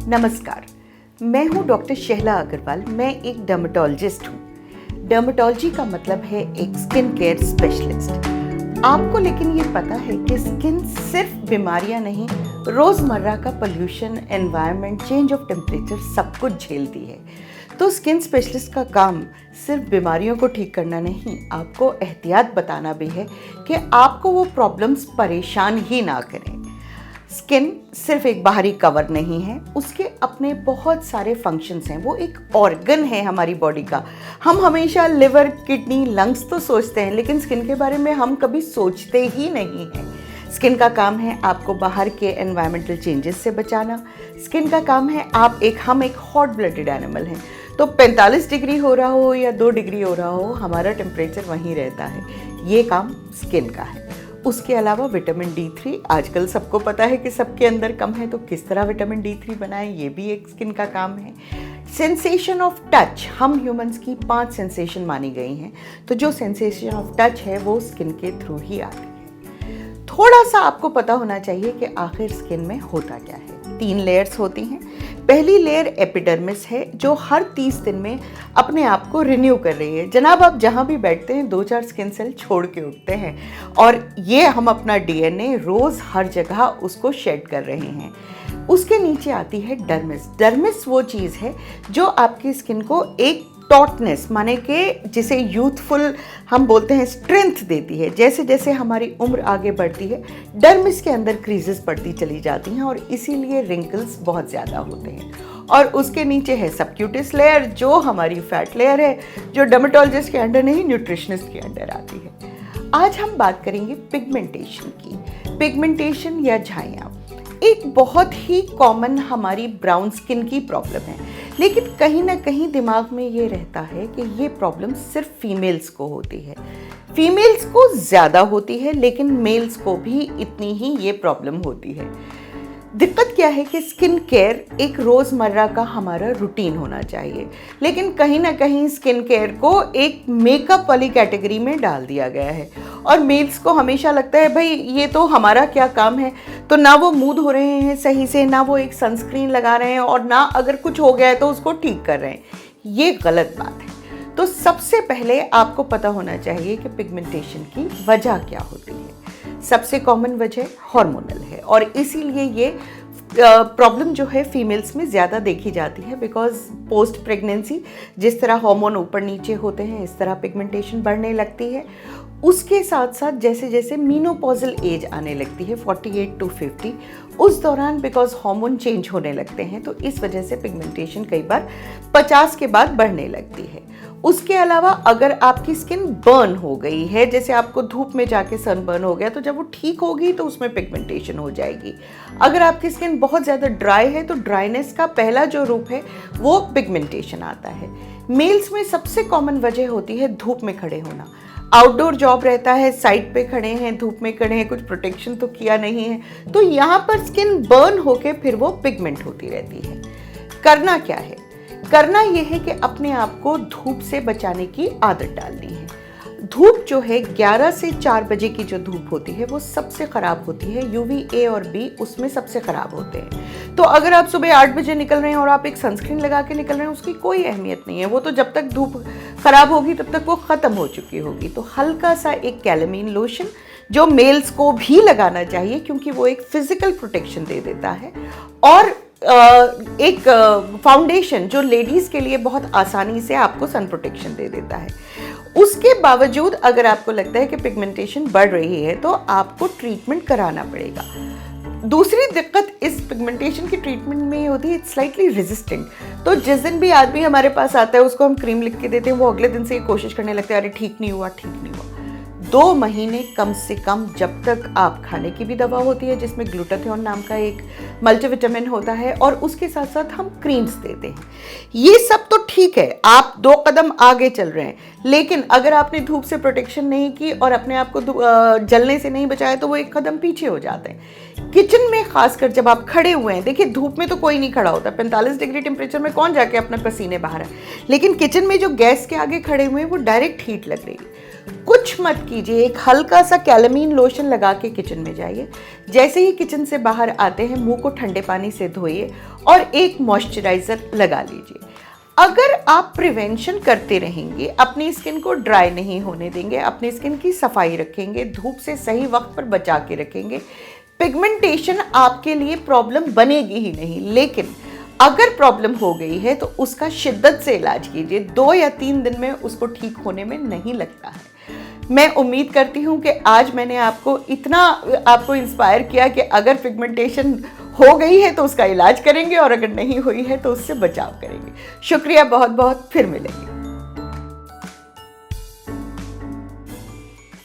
नमस्कार, मैं हूं डॉक्टर शहला अग्रवाल। मैं एक डर्मेटोलॉजिस्ट हूं। डर्मेटोलॉजी का मतलब है एक स्किन केयर स्पेशलिस्ट। आपको लेकिन ये पता है कि स्किन सिर्फ बीमारियां नहीं, रोज़मर्रा का pollution, environment, change of temperature सब कुछ झेलती है। तो स्किन स्पेशलिस्ट का काम सिर्फ बीमारियों को ठीक करना नहीं, आपको एहतियात बताना भी है कि आपको वो प्रॉब्लम्स परेशान ही ना करें। स्किन सिर्फ एक बाहरी कवर नहीं है, उसके अपने बहुत सारे फंक्शंस हैं। वो एक ऑर्गन है हमारी बॉडी का। हम हमेशा लिवर, किडनी, लंग्स तो सोचते हैं, लेकिन स्किन के बारे में हम कभी सोचते ही नहीं हैं। स्किन का काम है आपको बाहर के एनवायरमेंटल चेंजेस से बचाना। स्किन का काम है हम एक हॉट ब्लडेड एनिमल हैं, तो 45 डिग्री हो रहा हो या 2 डिग्री हो रहा हो, हमारा टेम्परेचर वहीं रहता है। ये काम स्किन का है। उसके अलावा विटामिन D3 आजकल सबको पता है कि सबके अंदर कम है, तो किस तरह विटामिन D3 बनाएं, ये भी एक स्किन का काम है। सेंसेशन ऑफ टच, हम ह्यूमंस की 5 सेंसेशन मानी गई हैं, तो जो सेंसेशन ऑफ टच है वो स्किन के थ्रू ही आती है। थोड़ा सा आपको पता होना चाहिए कि आखिर स्किन में होता क्या है। 3 लेयर्स होती हैं। पहली लेयर एपिडर्मिस है, जो हर 30 दिन में अपने आप को रिन्यू कर रही है। जनाब, आप जहाँ भी बैठते हैं 2-4 स्किन सेल छोड़ के उठते हैं, और ये हम अपना DNA रोज़ हर जगह उसको शेड कर रहे हैं। उसके नीचे आती है डर्मिस। डर्मिस वो चीज़ है जो आपकी स्किन को एक टॉटनेस, माने कि जिसे यूथफुल हम बोलते हैं, स्ट्रेंथ देती है। जैसे जैसे हमारी उम्र आगे बढ़ती है, डर्मिस के अंदर क्रीजेस पड़ती चली जाती हैं, और इसीलिए रिंकल्स बहुत ज़्यादा होते हैं। और उसके नीचे है सबक्यूटिस लेयर, जो हमारी फैट लेयर है, जो डर्मेटोलॉजिस्ट के अंडर नहीं, न्यूट्रिशनिस्ट के अंडर आती है। आज हम बात करेंगे पिगमेंटेशन की। पिगमेंटेशन या झाइयाँ एक बहुत ही कॉमन हमारी ब्राउन स्किन की प्रॉब्लम है, लेकिन कहीं ना कहीं दिमाग में ये रहता है कि ये प्रॉब्लम सिर्फ फीमेल्स को होती है। फीमेल्स को ज़्यादा होती है, लेकिन मेल्स को भी इतनी ही ये प्रॉब्लम होती है। दिक्कत क्या है कि स्किन केयर एक रोज़मर्रा का हमारा रूटीन होना चाहिए, लेकिन कहीं ना कहीं स्किन केयर को एक मेकअप वाली कैटेगरी में डाल दिया गया है, और मेल्स को हमेशा लगता है भाई ये तो हमारा क्या काम है। तो ना वो मुंह धो रहे हैं सही से, ना वो एक सनस्क्रीन लगा रहे हैं, और ना अगर कुछ हो गया है तो उसको ठीक कर रहे हैं। ये गलत बात है। तो सबसे पहले आपको पता होना चाहिए कि पिगमेंटेशन की वजह क्या होती है। सबसे कॉमन वजह हार्मोनल है, और इसीलिए ये प्रॉब्लम जो है फीमेल्स में ज़्यादा देखी जाती है। बिकॉज पोस्ट प्रेगनेंसी जिस तरह हार्मोन ऊपर नीचे होते हैं, इस तरह पिगमेंटेशन बढ़ने लगती है। उसके साथ साथ जैसे जैसे मीनोपॉजल एज आने लगती है 48 to 50, उस दौरान बिकॉज हार्मोन चेंज होने लगते हैं, तो इस वजह से पिगमेंटेशन कई बार 50 के बाद बढ़ने लगती है। उसके अलावा अगर आपकी स्किन बर्न हो गई है, जैसे आपको धूप में जाके सनबर्न हो गया, तो जब वो ठीक होगी तो उसमें पिगमेंटेशन हो जाएगी। अगर आपकी स्किन बहुत ज़्यादा ड्राई है, तो ड्राइनेस का पहला जो रूप है वो पिगमेंटेशन आता है। मेल्स में सबसे कॉमन वजह होती है धूप में खड़े होना। आउटडोर जॉब रहता है, साइड पे खड़े हैं, धूप में खड़े हैं, कुछ प्रोटेक्शन तो किया नहीं है, तो यहाँ पर स्किन बर्न होके फिर वो पिगमेंट होती रहती है। करना क्या है? करना यह है कि अपने आप को धूप से बचाने की आदत डालनी है। धूप जो है 11 से 4 बजे की जो धूप होती है वो सबसे ख़राब होती है। UVA और B उसमें सबसे ख़राब होते हैं। तो अगर आप सुबह 8 बजे निकल रहे हैं और आप एक सनस्क्रीन लगा के निकल रहे हैं, उसकी कोई अहमियत नहीं है। वो तो जब तक धूप ख़राब होगी तब तक वो ख़त्म हो चुकी होगी। तो हल्का सा एक कैलेमीन लोशन, जो मेल्स को भी लगाना चाहिए, क्योंकि वो एक फिजिकल प्रोटेक्शन दे देता है, और एक फाउंडेशन जो लेडीज़ के लिए बहुत आसानी से आपको सन प्रोटेक्शन दे देता है। उसके बावजूद अगर आपको लगता है कि पिगमेंटेशन बढ़ रही है, तो आपको ट्रीटमेंट कराना पड़ेगा। दूसरी दिक्कत इस पिगमेंटेशन की ट्रीटमेंट में ये होती है, इट्स स्लाइटली रेजिस्टेंट। तो जिस दिन भी आदमी हमारे पास आता है, उसको हम क्रीम लिख के देते हैं, वो अगले दिन से ये कोशिश करने लगते हैं, अरे ठीक नहीं हुआ, ठीक नहीं हुआ। 2 महीने कम से कम, जब तक आप खाने की भी दवा होती है जिसमें ग्लूटाथियोन नाम का एक मल्टीविटामिन होता है, और उसके साथ साथ हम क्रीम्स देते हैं। ये सब तो ठीक है, आप 2 कदम आगे चल रहे हैं, लेकिन अगर आपने धूप से प्रोटेक्शन नहीं की और अपने आप को जलने से नहीं बचाया, तो वो 1 कदम पीछे हो जाते हैं। किचन में खासकर जब आप खड़े हुए हैं, देखिए धूप में तो कोई नहीं खड़ा होता, 45 डिग्री टेम्परेचर में कौन जाके अपने पसीने बाहर है, लेकिन किचन में जो गैस के आगे खड़े हुए हैं वो डायरेक्ट हीट लग रही है। कुछ मत कीजिए, एक हल्का सा कैलामीन लोशन लगा के किचन में जाइए। जैसे ही किचन से बाहर आते हैं मुंह को ठंडे पानी से धोइए और एक मॉइस्चराइज़र लगा लीजिए। अगर आप प्रिवेंशन करते रहेंगे, अपनी स्किन को ड्राई नहीं होने देंगे, अपनी स्किन की सफाई रखेंगे, धूप से सही वक्त पर बचा के रखेंगे, पिगमेंटेशन आपके लिए प्रॉब्लम बनेगी ही नहीं। लेकिन अगर प्रॉब्लम हो गई है तो उसका शिद्दत से इलाज कीजिए, 2 या 3 दिन में उसको ठीक होने में नहीं लगता है। मैं उम्मीद करती हूँ कि आज मैंने आपको इंस्पायर किया कि अगर पिगमेंटेशन हो गई है तो उसका इलाज करेंगे और अगर नहीं हुई है तो उससे बचाव करेंगे। शुक्रिया बहुत बहुत, फिर मिलेंगे।